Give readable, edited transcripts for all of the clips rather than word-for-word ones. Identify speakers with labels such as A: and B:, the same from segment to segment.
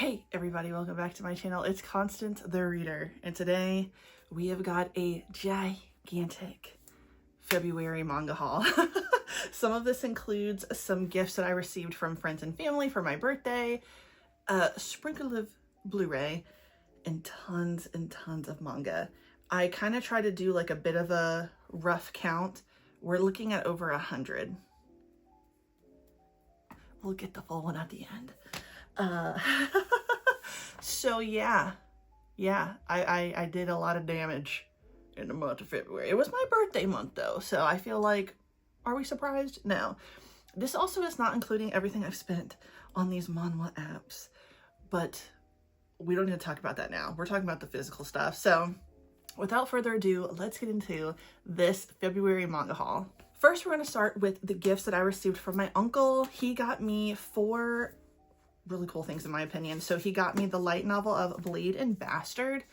A: Hey everybody, welcome back to my channel. It's Constance the Reader, and today we have got a gigantic February manga haul. Some of this includes some gifts that I received from friends and family for my birthday, a sprinkle of Blu-ray, and tons of manga. I kind of try to do like a bit of a rough count. We're looking at over 100. We'll get the full one at the end. So yeah, I did a lot of damage in the month of February. It was my birthday month though, so I feel like, are we surprised? No. This also is not including everything I've spent on these manhwa apps, but we don't need to talk about that now. We're talking about the physical stuff. So without further ado, let's get into this February manga haul. First, we're going to start with the gifts that I received from my uncle. He got me 4 really cool things in my opinion. So he got me the light novel of Blade and Bastard.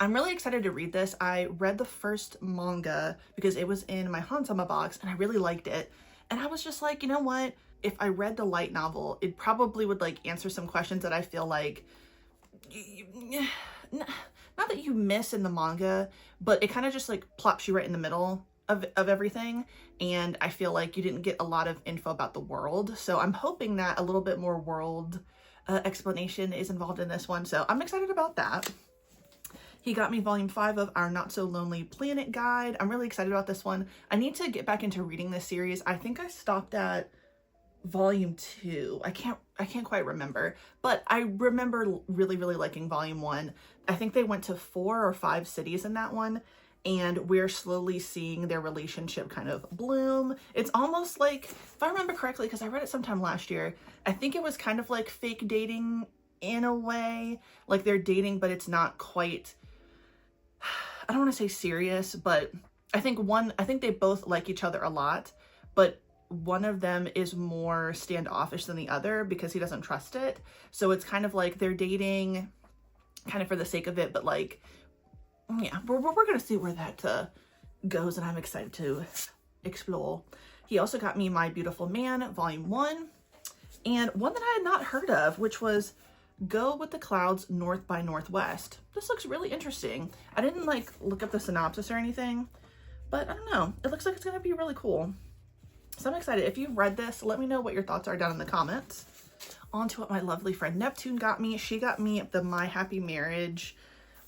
A: I'm really excited to read this. I read the first manga because it was in my Hansama box and I really liked it. And I was just like, you know what? If I read the light novel, it probably would like answer some questions that I feel like, not that you miss in the manga, but it kind of just like plops you right in the middle of everything. And I feel like you didn't get a lot of info about the world. So I'm hoping that a little bit more world explanation is involved in this one. So I'm excited about that. He got me volume 5 of Our Not So Lonely Planet Guide. I'm really excited about this one. I need to get back into reading this series. I think I stopped at volume 2. I can't quite remember, but I remember really liking volume 1. I think they went to 4 or 5 cities in that one, and we're slowly seeing their relationship kind of bloom. It's almost like, if I remember correctly, because I read it sometime last year, I think it was kind of like fake dating in a way. Like they're dating, but it's not quite, I don't want to say serious, but I think they both like each other a lot, but one of them is more standoffish than the other because he doesn't trust it. So it's kind of like they're dating kind of for the sake of it, but like, yeah, we're gonna see where that goes, and I'm excited to explore. He also got me My Beautiful Man volume 1, and one that I had not heard of, which was Go with the Clouds North by Northwest. This looks really interesting. I didn't like look up the synopsis or anything, but I don't know, it looks like it's gonna be really cool. So I'm excited. If you've read this, let me know what your thoughts are down in the comments. On to what my lovely friend Neptune got me. She got me the My Happy Marriage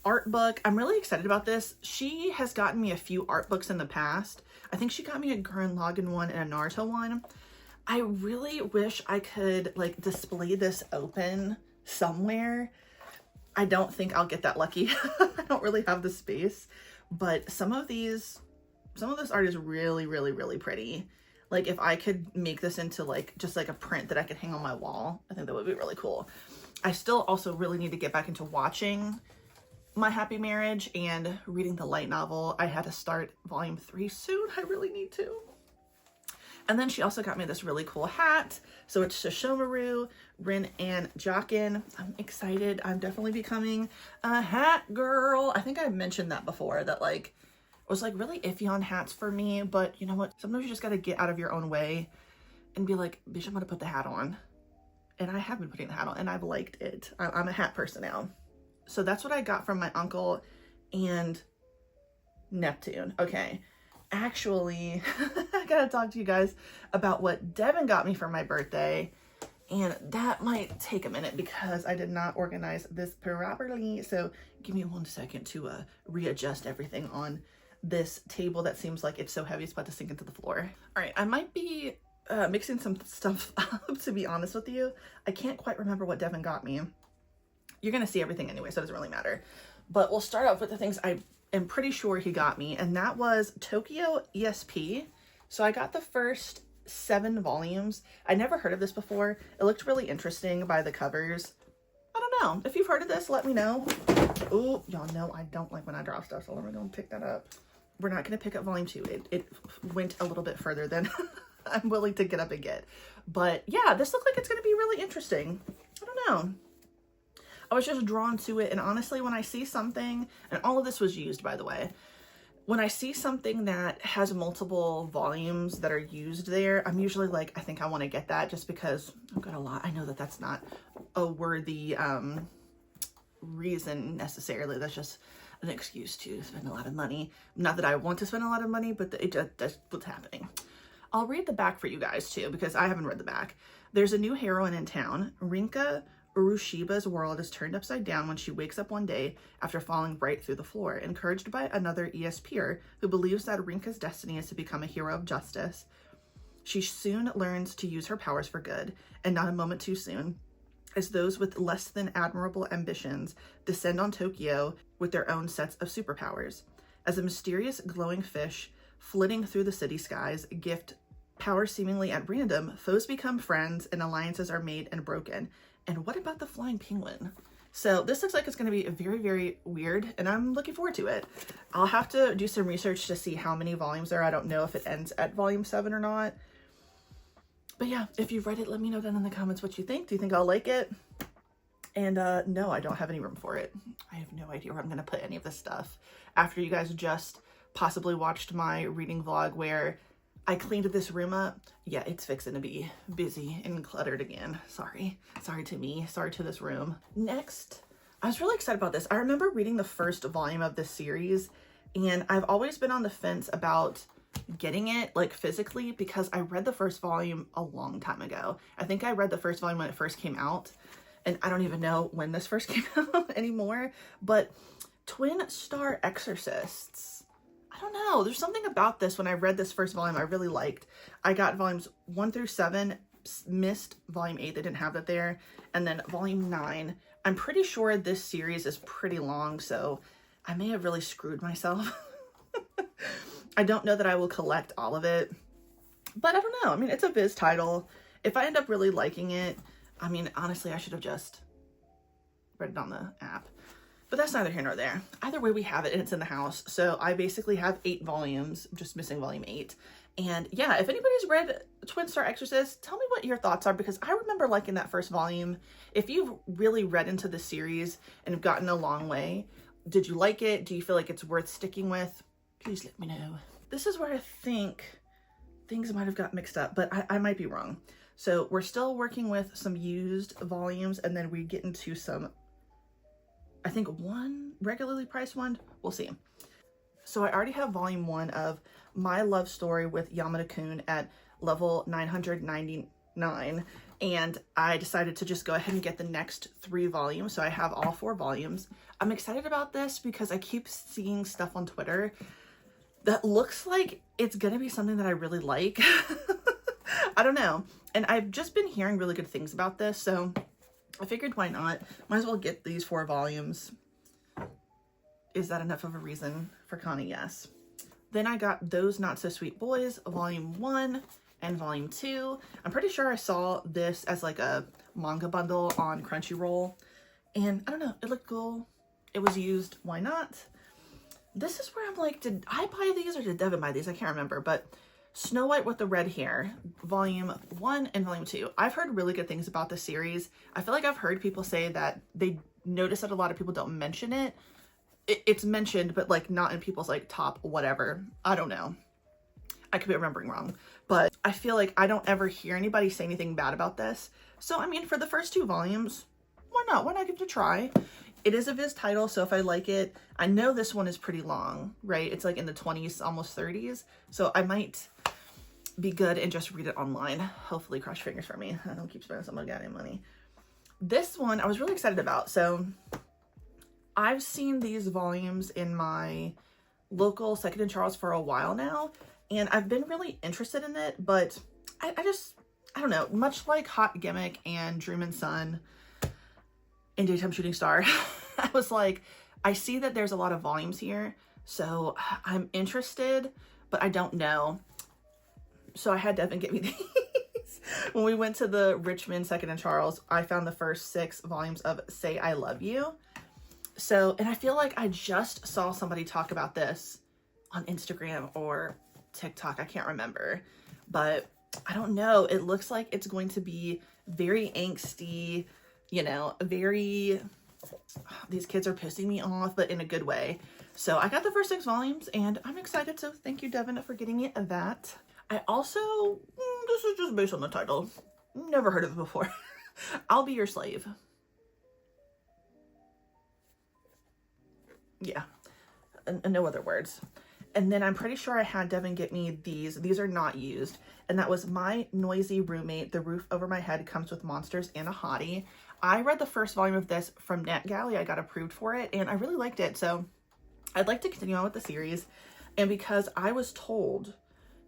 A: art book. I'm really excited about this. She has gotten me a few art books in the past. I think she got me a Gurren Lagann one and a Naruto one. I really wish I could like display this open somewhere. I don't think I'll get that lucky. I don't really have the space, but some of this art is really pretty. Like if I could make this into like just like a print that I could hang on my wall, I think that would be really cool. I still also really need to get back into watching My Happy Marriage and reading the light novel. I had to start volume 3 soon. I really need to. And then she also got me this really cool hat. So it's Shishomaru, Rin, and Jokin. I'm excited. I'm definitely becoming a hat girl. I think I mentioned that before, that like I was like really iffy on hats for me, but you know what? Sometimes you just got to get out of your own way and be like, bitch, I'm going to put the hat on. And I have been putting the hat on and I've liked it. I'm a hat person now. So that's what I got from my uncle and Neptune. Okay, actually, I gotta talk to you guys about what Devin got me for my birthday. And that might take a minute because I did not organize this properly. So give me 1 second to readjust everything on this table that seems like it's so heavy it's about to sink into the floor. All right, I might be mixing some stuff up, to be honest with you. I can't quite remember what Devin got me. You're gonna see everything anyway, so it doesn't really matter. But we'll start off with the things I am pretty sure he got me, and that was Tokyo ESP. So I got the first 7 volumes. I never heard of this before. It looked really interesting by the covers. I don't know. If you've heard of this, let me know. Oh, y'all know I don't like when I drop stuff, so we're gonna pick that up. We're not gonna pick up volume 2. It went a little bit further than I'm willing to get up and get. But yeah, this looked like it's gonna be really interesting. I don't know. I was just drawn to it, and honestly, when I see something, and all of this was used, by the way, when I see something that has multiple volumes that are used there, I'm usually like, I think I want to get that just because I've got a lot. I know that that's not a worthy reason necessarily. That's just an excuse to spend a lot of money. Not that I want to spend a lot of money, but that's what's happening. I'll read the back for you guys too, because I haven't read the back. There's a new heroine in town. Rinka Urushiba's world is turned upside down when she wakes up one day after falling right through the floor. Encouraged by another ESPer who believes that Rinka's destiny is to become a hero of justice, she soon learns to use her powers for good, and not a moment too soon, as those with less than admirable ambitions descend on Tokyo with their own sets of superpowers. As a mysterious glowing fish flitting through the city skies gift power seemingly at random, foes become friends and alliances are made and broken. And what about the flying penguin? So this looks like it's going to be very, very weird, and I'm looking forward to it. I'll have to do some research to see how many volumes there are. I don't know if it ends at volume 7 or not. But yeah, if you've read it, let me know down in the comments what you think. Do you think I'll like it? And no, I don't have any room for it. I have no idea where I'm going to put any of this stuff. After you guys just possibly watched my reading vlog where I cleaned this room up, yeah, it's fixing to be busy and cluttered again. Sorry to me, sorry to this room. Next, I was really excited about this. I remember reading the first volume of this series, and I've always been on the fence about getting it like physically because I read the first volume a long time ago. I think I read the first volume when it first came out, and I don't even know when this first came out anymore, but Twin Star Exorcists. I don't know. There's something about this when I read this first volume I really liked. I got volumes 1 through 7, missed volume 8. They didn't have that there. And then volume 9. I'm pretty sure this series is pretty long, so I may have really screwed myself. I don't know that I will collect all of it, but I don't know. I mean, it's a Viz title. If I end up really liking it, I mean, honestly, I should have just read it on the app. But that's neither here nor there. Either way, we have it and it's in the house. So I basically have 8 volumes, just missing volume 8. And yeah, if anybody's read Twin Star Exorcist, tell me what your thoughts are, because I remember liking that first volume. If you've really read into the series and have gotten a long way, did you like it? Do you feel like it's worth sticking with? Please let me know. This is where I think things might have got mixed up, but I might be wrong. So we're still working with some used volumes, and then we get into some, I think, one regularly priced one. We'll see. So I already have volume 1 of My Love Story with Yamada-kun at level 999. And I decided to just go ahead and get the next 3 volumes. So I have all 4 volumes. I'm excited about this because I keep seeing stuff on Twitter that looks like it's gonna be something that I really like. I don't know. And I've just been hearing really good things about this. So I figured, why not? Might as well get these 4 volumes. Is that enough of a reason for Connie? Yes. Then I got Those Not So Sweet Boys, volume 1 and volume 2. I'm pretty sure I saw this as like a manga bundle on Crunchyroll. And I don't know, it looked cool. It was used, why not? This is where I'm like, did I buy these or did Devin buy these? I can't remember, but Snow White with the Red Hair, volume 1 and volume 2. I've heard really good things about the series. I feel like I've heard people say that they notice that a lot of people don't mention it. It's mentioned, but like not in people's like top whatever. I don't know. I could be remembering wrong, but I feel like I don't ever hear anybody say anything bad about this. So, I mean, for the first 2 volumes, why not? Why not give it a try? It is a Viz title, so if I like it, I know this one is pretty long, right? It's like in the 20s, almost 30s. So I might be good and just read it online. Hopefully, cross your fingers for me. I don't keep spending so much goddamn money. This one I was really excited about. So I've seen these volumes in my local Second and Charles for a while now, and I've been really interested in it, but I don't know, much like Hot Gimmick and Dream and Sun and Daytime Shooting Star, I was like, I see that there's a lot of volumes here, so I'm interested, but I don't know. So I had Devin get me these. When we went to the Richmond Second and Charles, I found the first 6 volumes of Say I Love You. So, and I feel like I just saw somebody talk about this on Instagram or TikTok. I can't remember, but I don't know. It looks like it's going to be very angsty, you know, very, these kids are pissing me off, but in a good way. So I got the first 6 volumes and I'm excited. So thank you, Devin, for getting me that. I also, this is just based on the title. Never heard of it before. I'll Be Your Slave. yeah, and no other words. And then I'm pretty sure I had Devin get me these. These are not used. And that was My Noisy Roommate, The Roof Over My Head Comes with Monsters and a Hottie. I read the first volume of this from NetGalley. I got approved for it and I really liked it. So I'd like to continue on with the series. And because I was told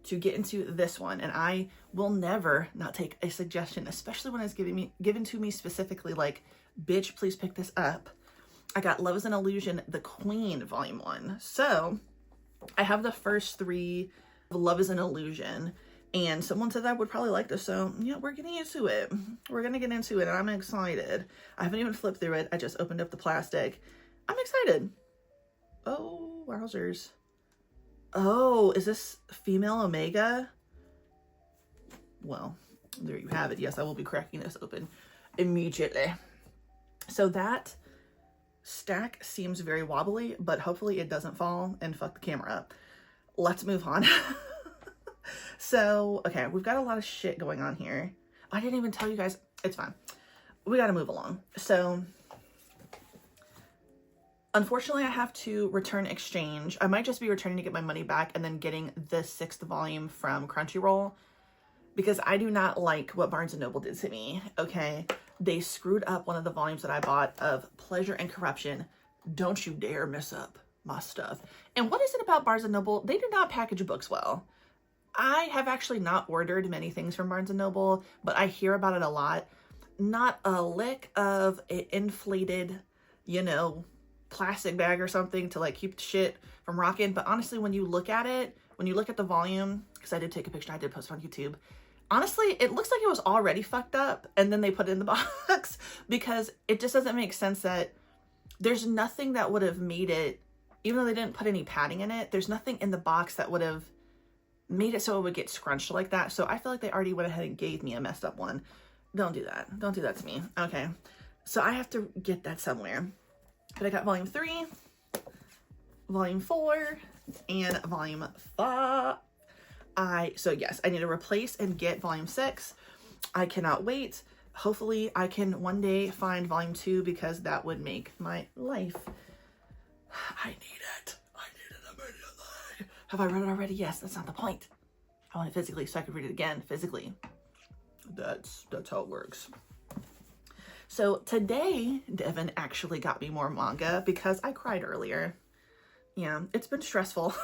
A: to get into this one, and I will never not take a suggestion, especially when it's given to me specifically, like, bitch, please pick this up. I got Love is an Illusion, The Queen, Volume 1. So I have the first 3 Love is an Illusion, and someone said I would probably like this, so yeah, we're getting into it. We're gonna get into it, and I'm excited. I haven't even flipped through it. I just opened up the plastic. I'm excited. Oh, wowzers. Oh, is this female Omega? Well, there you have it. Yes, I will be cracking this open immediately. So that stack seems very wobbly, but hopefully it doesn't fall and fuck the camera up. Let's move on. So, okay, we've got a lot of shit going on here. I didn't even tell you guys. It's fine. We got to move along. So, unfortunately, I have to return exchange. I might just be returning to get my money back and then getting the 6th volume from Crunchyroll, because I do not like what Barnes & Noble did to me, okay? They screwed up one of the volumes that I bought of Pleasure and Corruption. Don't you dare mess up my stuff. And what is it about Barnes & Noble? They do not package books well. I have actually not ordered many things from Barnes & Noble, but I hear about it a lot. Not a lick of an inflated, you know, plastic bag or something to like keep the shit from rocking. But honestly, when you look at it, when you look at the volume, because I did take a picture, I did post it on YouTube. Honestly, it looks like it was already fucked up and then they put it in the box, because it just doesn't make sense that there's nothing that would have made it, even though they didn't put any padding in it, there's nothing in the box that would have made it so it would get scrunched like that. So I feel like they already went ahead and gave me a messed up one. Don't do that. Don't do that to me. Okay. So I have to get that somewhere. But I got volume 3, volume 4, and volume 5. So yes, I need to replace and get volume 6. I cannot wait. Hopefully I can one day find volume 2, because that would make my life. I need it. I need it immediately. Have I read it already? Yes, that's not the point. I want it physically so I could read it again physically. That's how it works. So today, Devin actually got me more manga because I cried earlier. Yeah, it's been stressful.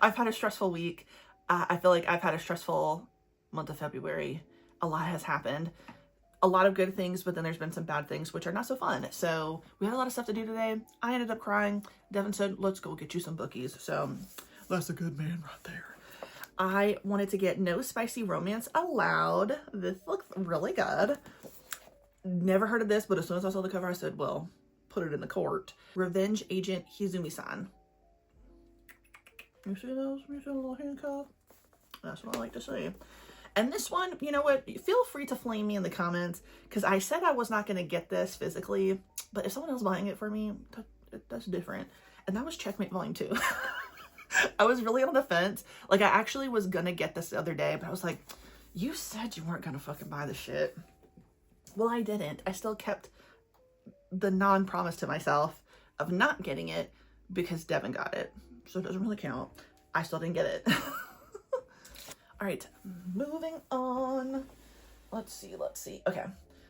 A: I've had a stressful week. I feel like I've had a stressful month of February. A lot has happened. A lot of good things, but then there's been some bad things, which are not so fun. So we had a lot of stuff to do today. I ended up crying. Devin said, let's go get you some bookies. So that's a good man right there. I wanted to get No Spicy Romance Allowed. This looks really good. Never heard of this, but as soon as I saw the cover, I said, well, put it in the cart. Revenge Agent Hizumi-san. You see those? You see the little handcuff? That's what I like to see. And this one, you know what? Feel free to flame me in the comments, because I said I was not going to get this physically, but if someone else buying it for me, that's different. And that was Checkmate Volume 2. I was really on the fence. Like, I actually was going to get this the other day, but I was like, you said you weren't going to fucking buy this shit. Well, I didn't. I still kept the non-promise to myself of not getting it because Devin got it. So it doesn't really count. I still didn't get it. All right, moving on. Let's see. Okay,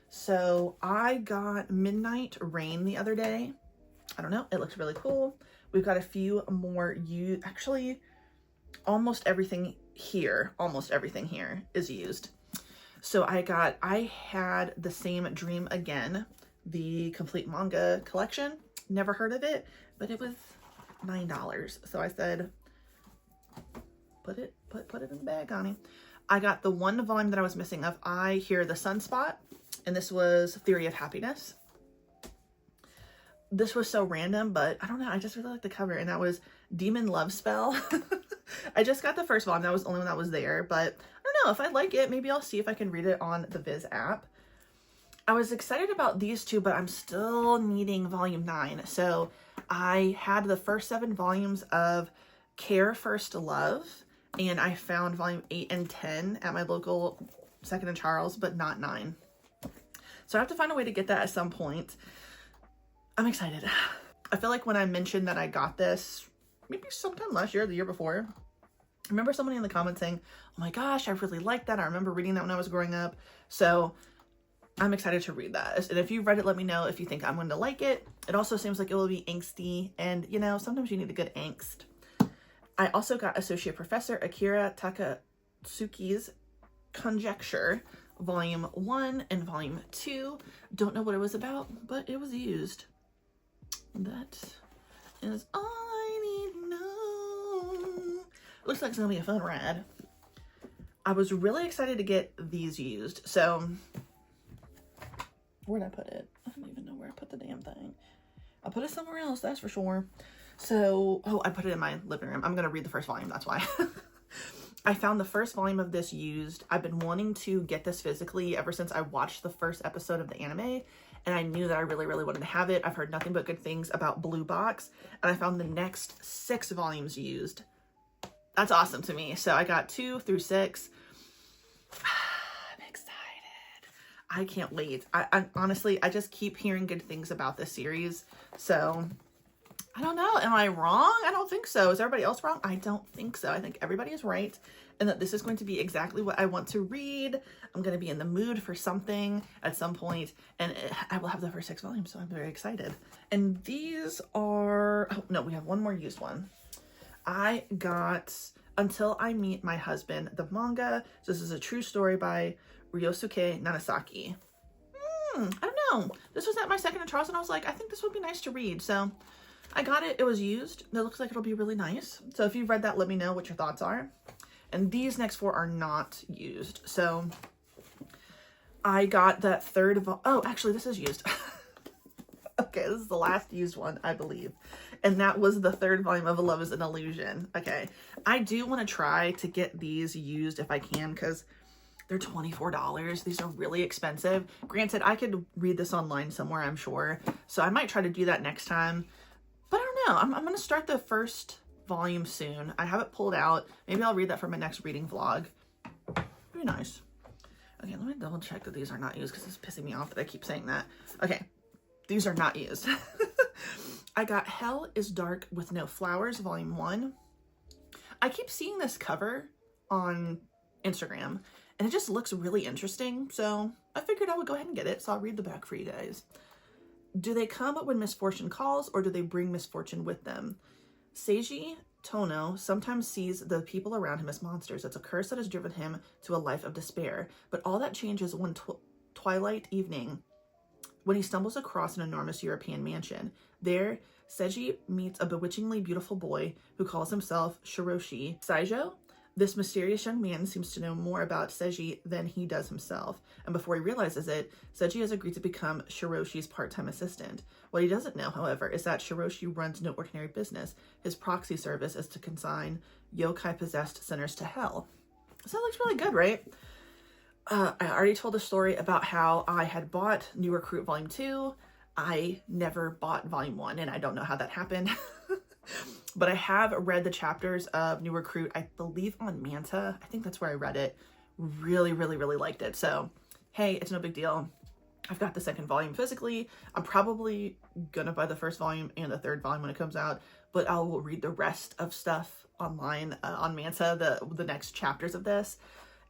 A: so I got Midnight Rain the other day. I don't know. It looks really cool. We've got a few more. Actually, almost everything here is used. So I had The Same Dream Again, the complete manga collection. Never heard of it, but it was $9. So I said, put it in the bag, honey. I got the one volume that I was missing of I Hear the Sunspot, and this was Theory of Happiness. This was so random, but I don't know. I just really like the cover, and that was Demon Love Spell. I just got the first volume. That was the only one that was there, but I don't know. If I like it, maybe I'll see if I can read it on the Viz app. I was excited about these two, but I'm still needing volume 9. So I had the first 7 volumes of Care First Love, and I found volume 8 and 10 at my local Second and Charles, but not 9. So I have to find a way to get that at some point. I'm excited. I feel like when I mentioned that I got this, maybe sometime last year or the year before, I remember somebody in the comments saying, oh my gosh, I really like that. I remember reading that when I was growing up. So I'm excited to read that. And if you've read it, let me know if you think I'm going to like it. It also seems like it will be angsty. And, you know, sometimes you need a good angst. I also got Associate Professor Akira Takatsuki's Conjecture, Volume 1 and Volume 2. Don't know what it was about, but it was used. That is all I need to know. Looks like it's going to be a fun ride. I was really excited to get these used. So, where'd I put it? I don't even know where I put the damn thing. I put it somewhere else, that's for sure. So, oh, I put it in my living room. I'm going to read the first volume, that's why. I found the first volume of this used. I've been wanting to get this physically ever since I watched the first episode of the anime, and I knew that I really, really wanted to have it. I've heard nothing but good things about Blue Box, and I found the next 6 volumes used. That's awesome to me. So I got 2 through 6. I'm excited. I can't wait. I honestly, I just keep hearing good things about this series. So I don't know. Am I wrong? I don't think so. Is everybody else wrong? I don't think so. I think everybody is right. And that this is going to be exactly what I want to read. I'm going to be in the mood for something at some point. And I will have the first 6 volumes. So I'm very excited. And these are, oh no, we have one more used one. I got Until I Meet My Husband, the manga. So this is a true story by Ryosuke Nagasaki. I don't know. This was at my second Charles, and I was like, I think this would be nice to read. So I got it. It was used. It looks like it'll be really nice. So if you've read that, let me know what your thoughts are. And these next 4 are not used. So I got that third. Oh, actually, this is used. Okay, this is the last used one, I believe. And that was the 3rd volume of A Love is an Illusion. Okay, I do want to try to get these used if I can, because they're $24. These are really expensive. Granted, I could read this online somewhere, I'm sure. So I might try to do that next time. But I don't know. I'm going to start the first volume soon. I have it pulled out. Maybe I'll read that for my next reading vlog. Be nice. Okay, let me double check that these are not used, because it's pissing me off that I keep saying that. Okay, these are not used. I got Hell is Dark with No Flowers, Volume 1. I keep seeing this cover on Instagram, and it just looks really interesting, so I figured I would go ahead and get it, so I'll read the back for you guys. Do they come when misfortune calls, or do they bring misfortune with them? Seiji Tono sometimes sees the people around him as monsters. It's a curse that has driven him to a life of despair, but all that changes one twilight evening when he stumbles across an enormous European mansion. There, Seiji meets a bewitchingly beautiful boy who calls himself Shiroshi Saijo. This mysterious young man seems to know more about Seiji than he does himself, and before he realizes it, Seiji has agreed to become Shiroshi's part-time assistant. What he doesn't know, however, is that Shiroshi runs no ordinary business. His proxy service is to consign yokai-possessed sinners to hell. So that looks really good, right? I already told a story about how I had bought New Recruit Volume 2. I never bought Volume 1, and I don't know how that happened. But I have read the chapters of New Recruit, I believe on Manga. I think that's where I read it. Really, really, really liked it. So, hey, it's no big deal. I've got the 2nd volume physically. I'm probably gonna buy the 1st volume and the 3rd volume when it comes out, but I will read the rest of stuff online on Manga, the next chapters of this.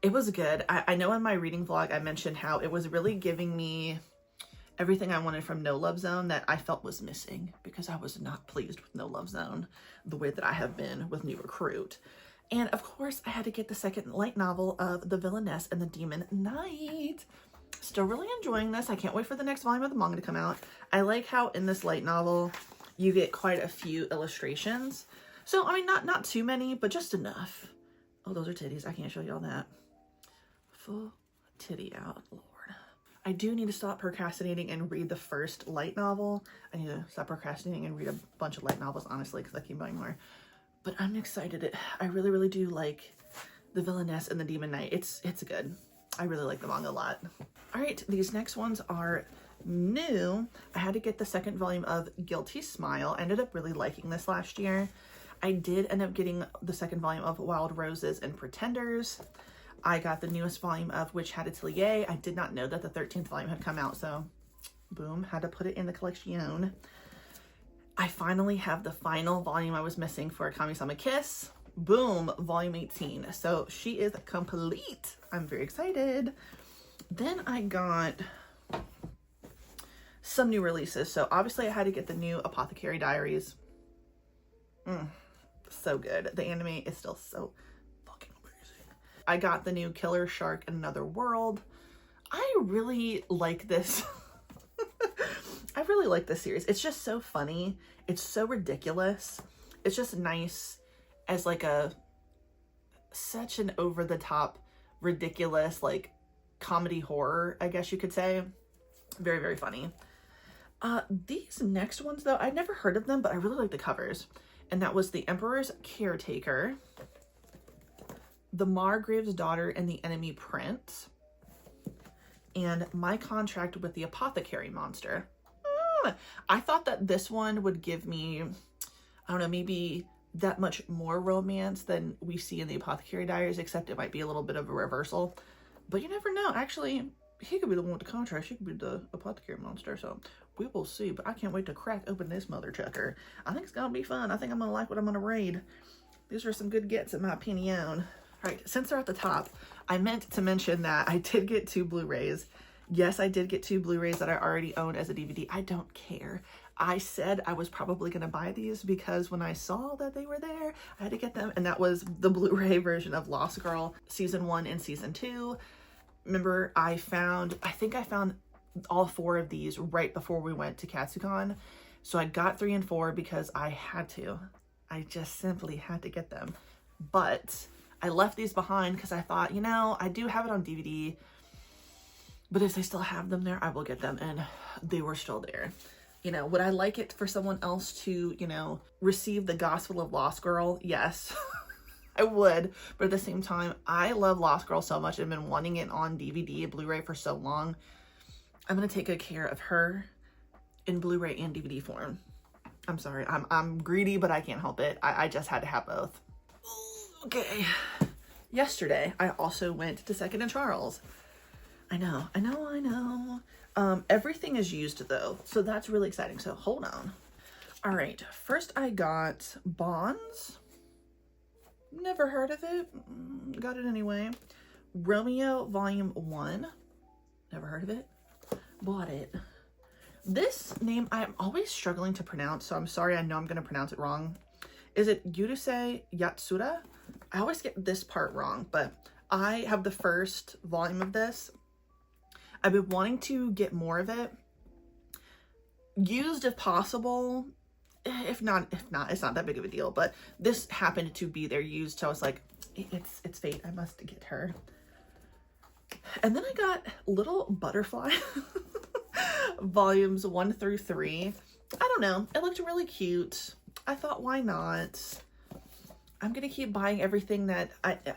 A: It was good. I know in my reading vlog, I mentioned how it was really giving me everything I wanted from No Love Zone that I felt was missing, because I was not pleased with No Love Zone the way that I have been with New Recruit. And of course, I had to get the 2nd light novel of The Villainess and the Demon Knight. Still really enjoying this. I can't wait for the next volume of the manga to come out. I like how in this light novel, you get quite a few illustrations. So, I mean, not too many, but just enough. Oh, those are titties. I can't show you all that. Full titty out, Lord. I do need to stop procrastinating and read the 1st light novel. I need to stop procrastinating and read a bunch of light novels, honestly, because I keep buying more. But I'm excited. I really, really do like The Villainess and the Demon Knight. It's good. I really like the manga a lot. All right, these next ones are new. I had to get the 2nd volume of Guilty Smile. I ended up really liking this last year. I did end up getting the 2nd volume of Wild Roses and Pretenders. I got the newest volume of Witch Hat Atelier. I did not know that the 13th volume had come out, so boom, had to put it in the collection. I finally have the final volume I was missing for Kami-sama Kiss. Boom, volume 18. So she is complete. I'm very excited. Then I got some new releases. So obviously I had to get the new Apothecary Diaries. So good. The anime is still so fucking amazing. I got the new Killer Shark in Another World. I really like this. I really like this series. It's just so funny. It's so ridiculous. It's just nice as like such an over the top, ridiculous, like comedy horror, I guess you could say. Very, very funny. These next ones though, I'd never heard of them, but I really like the covers. And that was The Emperor's Caretaker, The Margrave's Daughter and the Enemy Prince, and My Contract with the Apothecary Monster. I thought that this one would give me, I don't know, maybe that much more romance than we see in the Apothecary Diaries, except it might be a little bit of a reversal. But you never know. Actually, he could be the one with the contract. She could be the Apothecary Monster. So we will see. But I can't wait to crack open this mother chucker. I think it's going to be fun. I think I'm going to like what I'm going to read. These are some good gets in my opinion. All right, since they're at the top, I meant to mention that I did get 2 Blu-rays. Yes, I did get 2 Blu-rays that I already own as a DVD. I don't care. I said I was probably going to buy these because when I saw that they were there, I had to get them. And that was the Blu-ray version of Lost Girl Season 1 and Season 2. Remember, I think I found all 4 of these right before we went to Katsucon. So I got 3 and 4 because I had to. I just simply had to get them. But I left these behind because I thought, you know, I do have it on DVD. But if they still have them there, I will get them. And they were still there. You know, would I like it for someone else to, you know, receive the gospel of Lost Girl? Yes, I would. But at the same time, I love Lost Girl so much. I've been wanting it on DVD and Blu-ray for so long. I'm going to take good care of her in Blu-ray and DVD form. I'm sorry. I'm greedy, but I can't help it. I just had to have both. Okay. Yesterday, I also went to Second and Charles. I know. Everything is used though, so that's really exciting. So hold on. All right, first I got Bonds. Never heard of it. Got it anyway. Romeo Volume 1. Never heard of it. Bought it. This name I'm always struggling to pronounce, so I'm sorry. I know I'm going to pronounce it wrong. Is it Yurusei Yatsura? I always get this part wrong, but I have the first volume of this. I've been wanting to get more of it. Used if possible. If not, it's not that big of a deal. But this happened to be there used, so I was like, it's fate. I must get her. And then I got Little Butterfly, volumes 1 through 3. I don't know. It looked really cute. I thought, why not? I'm gonna keep buying everything that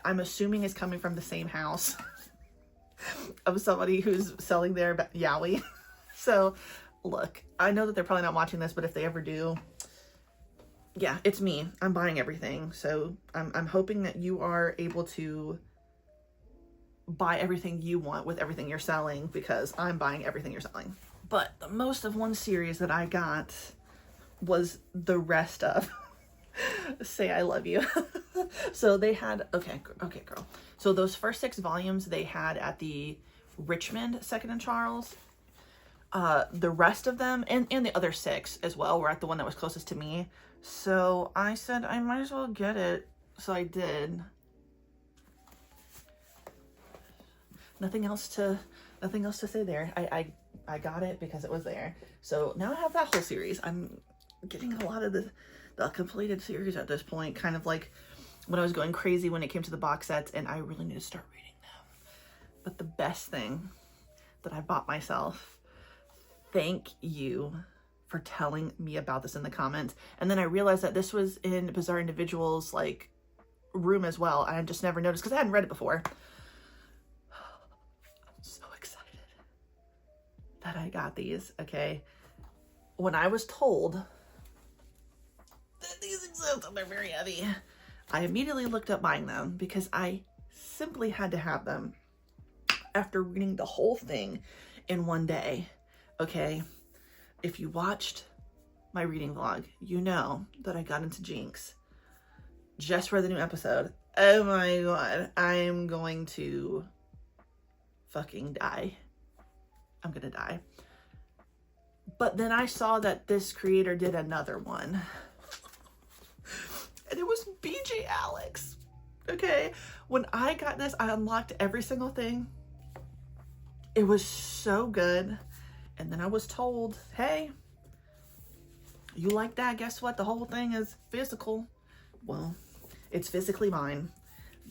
A: I'm assuming is coming from the same house of somebody who's selling their yaoi. So look, I know that they're probably not watching this, but if they ever do, yeah, it's me. I'm buying everything. So I'm hoping that you are able to buy everything you want with everything you're selling, because I'm buying everything you're selling. But the most of one series that I got was the rest of Say I Love You. So they had, okay girl. So those first 6 volumes they had at the Richmond Second and Charles. The rest of them, and the other 6 as well, were at the one that was closest to me. So I said I might as well get it. So I did. Nothing else to say there. I got it because it was there. So now I have that whole series. I'm getting a lot of the completed series at this point, kind of like when I was going crazy when it came to the box sets, and I really need to start reading them. But the best thing that I bought myself, thank you for telling me about this in the comments. And then I realized that this was in Bizarre Individuals like room as well. I just never noticed because I hadn't read it before. I'm so excited that I got these. Okay, when I was told that these exist and they're very heavy, I immediately looked up buying them because I simply had to have them after reading the whole thing in one day. Okay, if you watched my reading vlog, you know that I got into Jinx just for the new episode. Oh my god, I'm going to fucking die. I'm gonna die. But then I saw that this creator did another one. And it was BJ Alex. Okay, when I got this, I unlocked every single thing. It was so good. And then I was told, hey, you like that? Guess what? The whole thing is physical. Well, it's physically mine.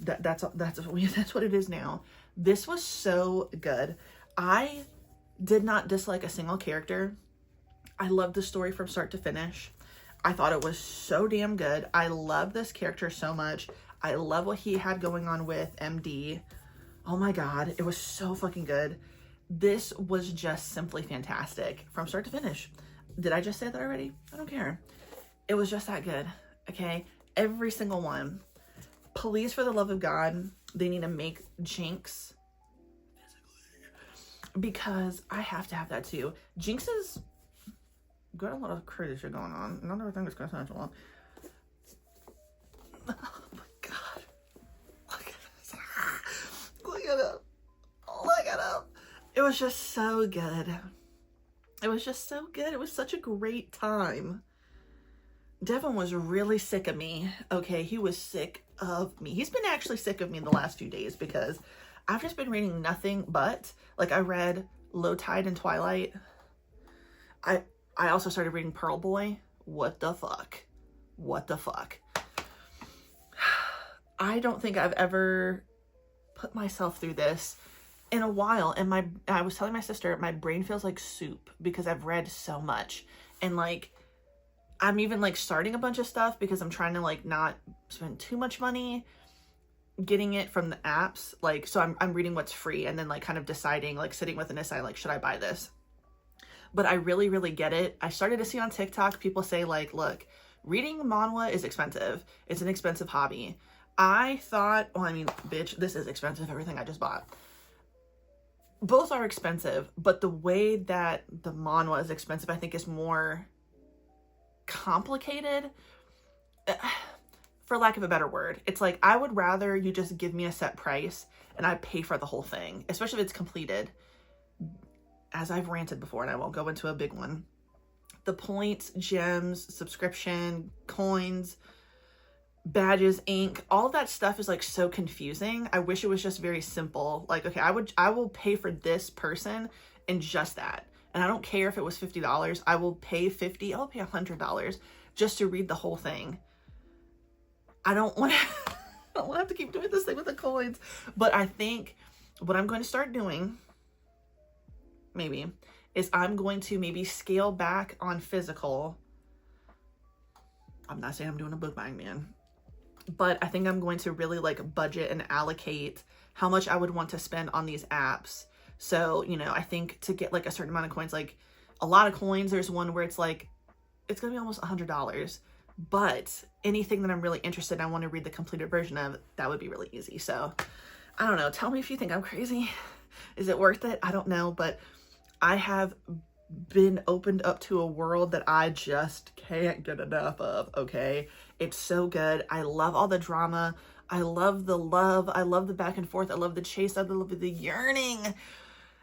A: That's what it is now. This was so good. I did not dislike a single character. I loved the story from start to finish. I thought it was so damn good. I love this character so much. I love what he had going on with MD. Oh my god, it was so fucking good. This was just simply fantastic from start to finish. Did I just say that already? I don't care. It was just that good, okay? Every single one. Please, for the love of God, they need to make Jinx because I have to have that too. Jinx is got a lot of crazy shit going on. Not everything is consensual. Oh my god. Look at this. Look at it. Look at it. It was just so good. It was just so good. It was such a great time. Devin was really sick of me. Okay, he was sick of me. He's been actually sick of me in the last few days because I've just been reading nothing but, like, I read Low Tide and Twilight. I also started reading Pearl Boy. What the fuck? What the fuck? I don't think I've ever put myself through this in a while. And I was telling my sister, my brain feels like soup because I've read so much. And like, I'm even like starting a bunch of stuff because I'm trying to like not spend too much money getting it from the apps. Like, so I'm reading what's free and then like kind of deciding, like sitting with an essay, like, should I buy this? But I really, really get it. I started to see on TikTok, people say like, look, reading manhwa is expensive. It's an expensive hobby. I thought, well, I mean, bitch, this is expensive, everything I just bought. Both are expensive, but the way that the manhwa is expensive, I think is more complicated, for lack of a better word. It's like, I would rather you just give me a set price and I pay for the whole thing, especially if it's completed. As I've ranted before, and I won't go into a big one. The points, gems, subscription, coins, badges, ink, all of that stuff is like so confusing. I wish it was just very simple. Like, okay, I will pay for this person and just that. And I don't care if it was $50. I will pay $50. I'll pay $100 just to read the whole thing. I don't want to have to keep doing this thing with the coins. But I think what I'm going to start doing, maybe, is I'm going to maybe scale back on physical. I'm not saying I'm doing a book buying, man. But I think I'm going to really like budget and allocate how much I would want to spend on these apps. So, you know, I think to get like a certain amount of coins, like a lot of coins, there's one where it's like, it's going to be almost $100. But anything that I'm really interested in, I want to read the completed version of, that would be really easy. So I don't know. Tell me if you think I'm crazy. Is it worth it? I don't know. But I have been opened up to a world that I just can't get enough of, okay? It's so good. I love all the drama. I love the love. I love the back and forth. I love the chase. I love the yearning.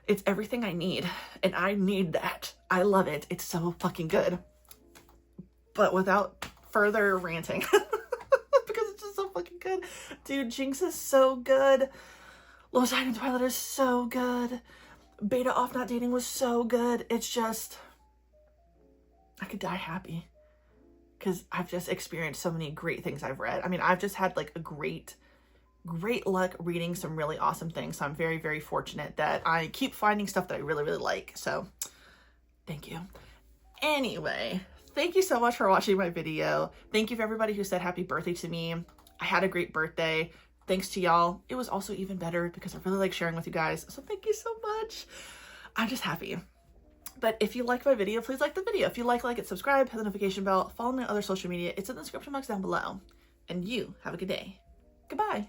A: It's everything I need, and I need that. I love it. It's so fucking good. But without further ranting, because it's just so fucking good. Dude, Jinx is so good. Low Tide and Twilight is so good. Beta Off Not Dating was so good. It's just, I could die happy because I've just experienced so many great things I've read. I mean, I've just had like a great luck reading some really awesome things. So I'm very, very fortunate that I keep finding stuff that I really, really like. So thank you. Anyway, thank you so much for watching my video. Thank you for everybody who said happy birthday to me. I had a great birthday. Thanks to y'all. It was also even better because I really like sharing with you guys. So thank you so much. I'm just happy. But if you like my video, please like the video. If you like it, subscribe, hit the notification bell, follow me on other social media. It's in the description box down below. And you have a good day. Goodbye.